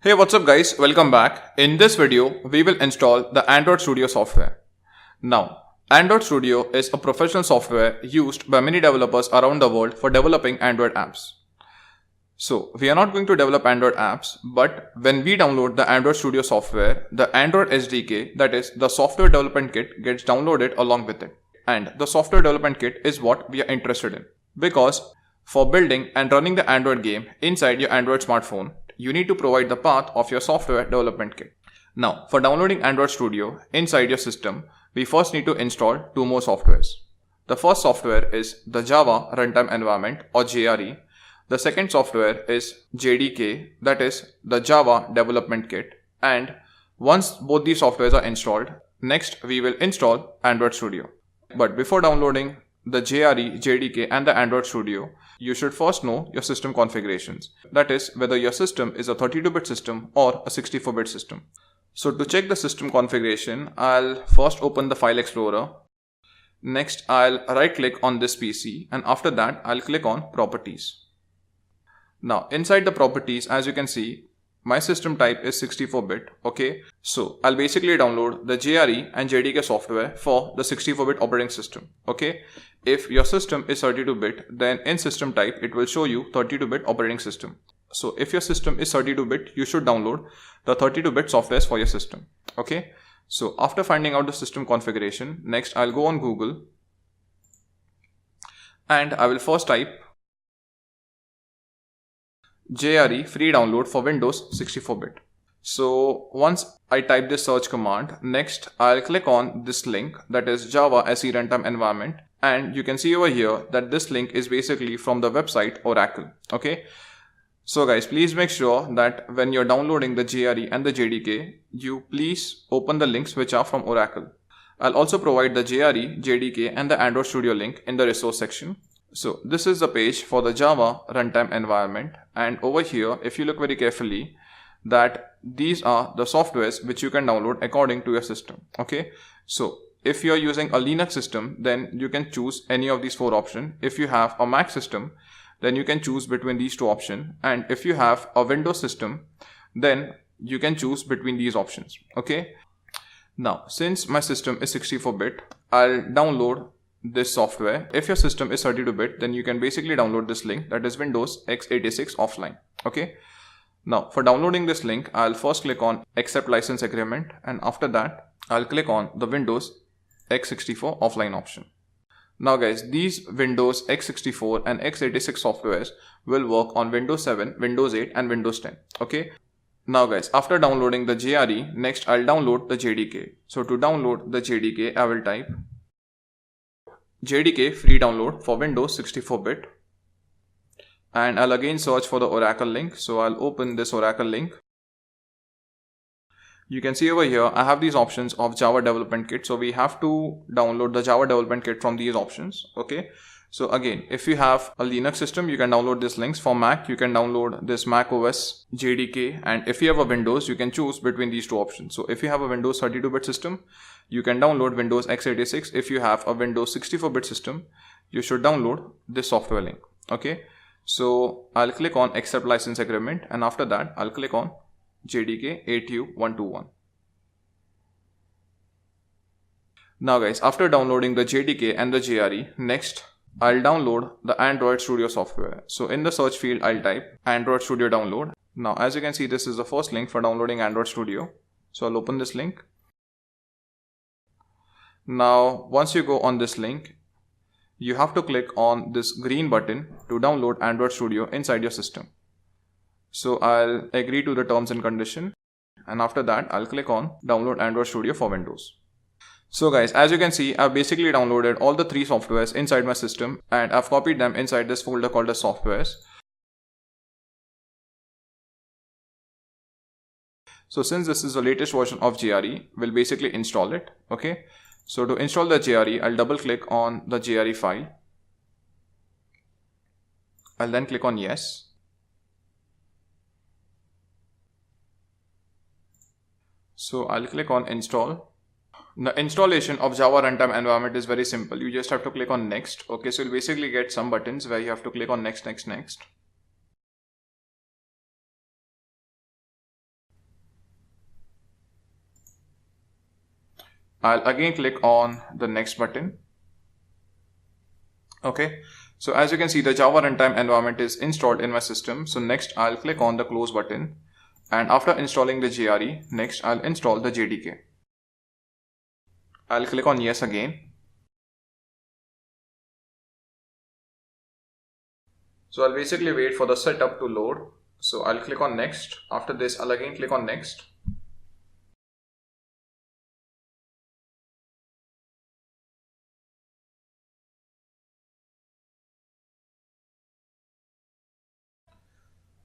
Hey, what's up guys, welcome back. In this video, we will install the Android Studio software. Now, Android Studio is a professional software used by many developers around the world for developing Android apps. So, we are not going to develop Android apps, but when we download the Android Studio software, the Android SDK, that is the software development kit, gets downloaded along with it. And the software development kit is what we are interested in. Because for building and running the Android game inside your Android smartphone, you need to provide the path of your software development kit. Now, for downloading Android Studio inside your system, we first need to install two more softwares. The first software is the Java Runtime Environment or JRE. The second software is JDK, that is the Java Development Kit. And once both these softwares are installed, next we will install Android Studio. But before downloading the JRE, JDK and the Android Studio, you should first know your system configurations. That is, whether your system is a 32-bit system or a 64-bit system. So to check the system configuration, I'll first open the File Explorer. Next, I'll right-click on this PC and after that, I'll click on Properties. Now, inside the properties, as you can see, my system type is 64-bit, okay? So, I'll basically download the JRE and JDK software for the 64-bit operating system, okay? If your system is 32-bit, then in system type, it will show you 32-bit operating system. So, if your system is 32-bit, you should download the 32-bit softwares for your system, okay? So, after finding out the system configuration, next I'll go on Google and I will first type JRE free download for Windows 64-bit. So once I type this search command, next I'll click on this link, that is Java SE Runtime Environment, and you can see over here that this link is basically from the website Oracle, okay? So guys, please make sure that when you're downloading the JRE and the JDK, you please open the links which are from Oracle. I'll also provide the JRE, JDK and the Android Studio link in the resource section. So this is the page for the Java Runtime Environment, and over here, if you look very carefully, that these are the softwares which you can download according to your system, okay? So if you're using a Linux system, then you can choose any of these four options. If you have a Mac system, then you can choose between these two options, and if you have a Windows system, then you can choose between these options, okay? Now, since my system is 64-bit, I'll download this software. If your system is 32-bit, then you can basically download this link, that is Windows x86 offline, okay? Now, for downloading this link, I'll first click on Accept License Agreement, and after that, I'll click on the Windows x64 offline option. Now guys, these Windows x64 and x86 softwares will work on Windows 7, Windows 8 and Windows 10, okay? Now guys, after downloading the JRE, next I'll download the JDK. So to download the JDK, I will type JDK free download for Windows 64-bit, and I'll again search for the Oracle link. So I'll open this Oracle link. You can see over here I have these options of Java Development Kit, so we have to download the Java Development Kit from these options, okay? So again, if you have a Linux system, you can download these links. For Mac, you can download this Mac OS JDK, and if you have a Windows, you can choose between these two options. So if you have a Windows 32-bit system, you can download Windows x86. If you have a Windows 64-bit system, you should download this software link, okay? So I'll click on Accept License Agreement, and after that, I'll click on JDK 8U121. Now guys, after downloading the JDK and the JRE, next I'll download the Android Studio software. So in the search field, I'll type Android Studio download. Now, as you can see, this is the first link for downloading Android Studio. So I'll open this link. Now, once you go on this link, you have to click on this green button to download Android Studio inside your system. So I'll agree to the terms and condition, and after that, I'll click on Download Android Studio for Windows. So guys, as you can see, I've basically downloaded all the three softwares inside my system, and I've copied them inside this folder called as softwares. So since this is the latest version of JRE, we'll basically install it, okay? So to install the JRE, I'll double click on the JRE file. I'll then click on yes. So I'll click on install. The installation of Java Runtime Environment is very simple. You just have to click on next. Okay, so you'll basically get some buttons where you have to click on next, next, next. I'll again click on the next button. Okay, so as you can see, the Java runtime environment is installed in my system. So next I'll click on the close button, and after installing the JRE, next I'll install the JDK. I'll click on yes again. So I'll basically wait for the setup to load. So I'll click on next. After this, I'll again click on next.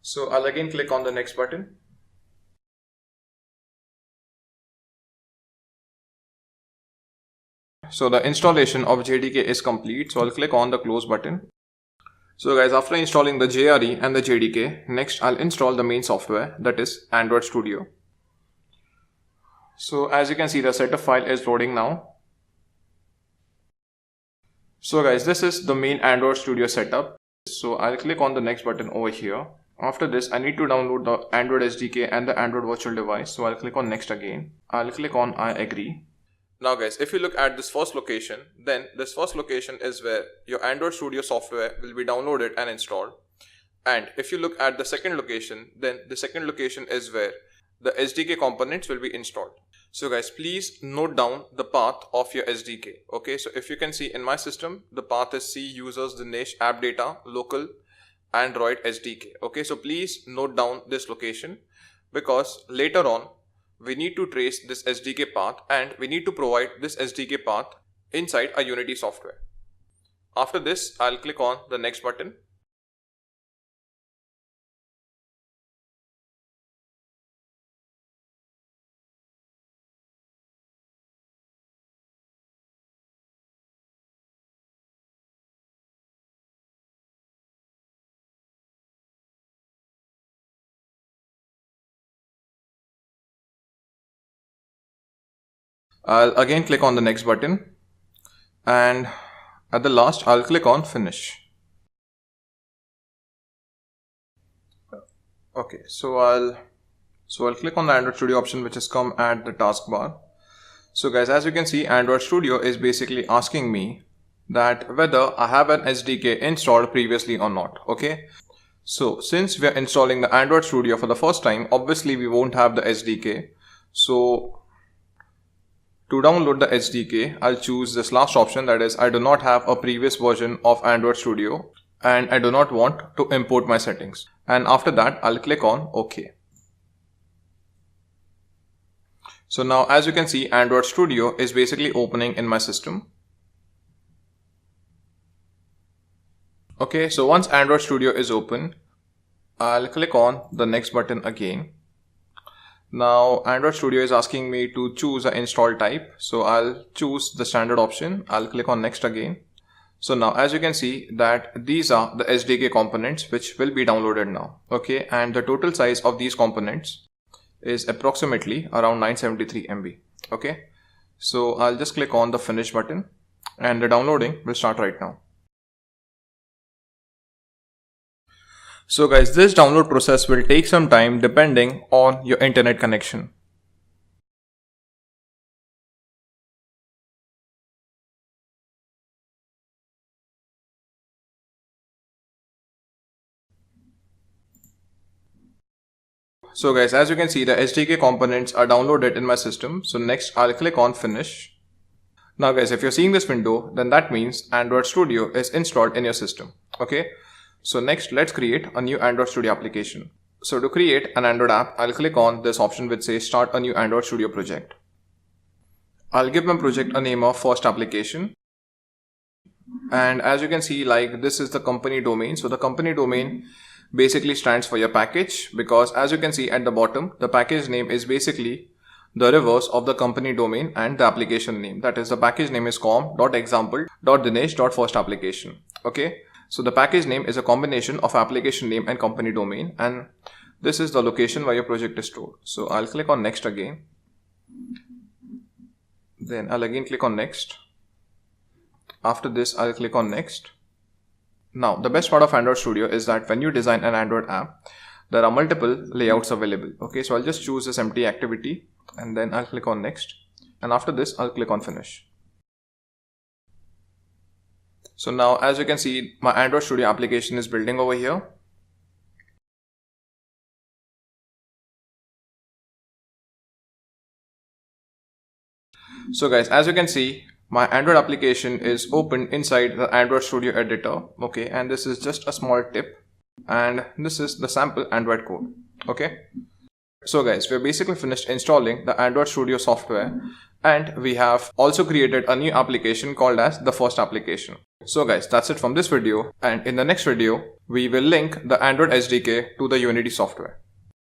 So I'll again click on the next button. So the installation of JDK is complete. So I'll click on the close button. So guys, after installing the JRE and the JDK, next I'll install the main software, that is Android Studio. So as you can see, the setup file is loading now. So guys, this is the main Android Studio setup. So I'll click on the next button over here. After this, I need to download the Android SDK and the Android virtual device. So I'll click on next again. I'll click on I agree. Now guys, if you look at this first location, then this first location is where your Android Studio software will be downloaded and installed. And if you look at the second location, then the second location is where the SDK components will be installed. So guys, please note down the path of your SDK. Okay, so if you can see in my system, the path is C users Dinesh app data local Android SDK. Okay, so please note down this location, because later on we need to trace this SDK path and we need to provide this SDK path inside a Unity software. After this, I'll click on the next button. I'll again click on the next button, and at the last I'll click on finish. Okay, so I'll click on the Android Studio option, which has come at the taskbar. So guys, as you can see, Android Studio is basically asking me that whether I have an SDK installed previously or not. Okay, so since we are installing the Android Studio for the first time, obviously we won't have the SDK. So to download the SDK, I'll choose this last option, that is, I do not have a previous version of Android Studio and I do not want to import my settings. And after that, I'll click on OK. So now, as you can see, Android Studio is basically opening in my system. Okay, so once Android Studio is open, I'll click on the next button again. Now Android Studio is asking me to choose an install type. So I'll choose the standard option. I'll click on next again. So now as you can see that these are the SDK components which will be downloaded now. Okay, and the total size of these components is approximately around 973 MB. Okay, so I'll just click on the finish button and the downloading will start right now. So guys, this download process will take some time depending on your internet connection. So guys, as you can see, the SDK components are downloaded in my system. So next I'll click on finish. Now guys, if you're seeing this window, then that means Android Studio is installed in your system. Okay. So next, let's create a new Android Studio application. So to create an Android app, I'll click on this option which says start a new Android Studio project. I'll give my project a name of first application. And as you can see, like this is the company domain. So the company domain basically stands for your package, because as you can see at the bottom, the package name is basically the reverse of the company domain and the application name. That is, the package name is com.example.dinesh.firstapplication. Okay. So the package name is a combination of application name and company domain, and this is the location where your project is stored. So I'll click on next again. Then I'll again click on next. After this, I'll click on next. Now, the best part of Android Studio is that when you design an Android app, there are multiple layouts available. Okay, so I'll just choose this empty activity and then I'll click on next. and after this I'll click on finish. So now as you can see, my Android Studio application is building over here. So guys, as you can see, my Android application is open inside the Android Studio editor. Okay, and this is just a small tip, and this is the sample Android code. Okay, so guys, we're basically finished installing the Android Studio software, and we have also created a new application called as the first application. So guys, that's it from this video, and in the next video we will link the Android SDK to the Unity software.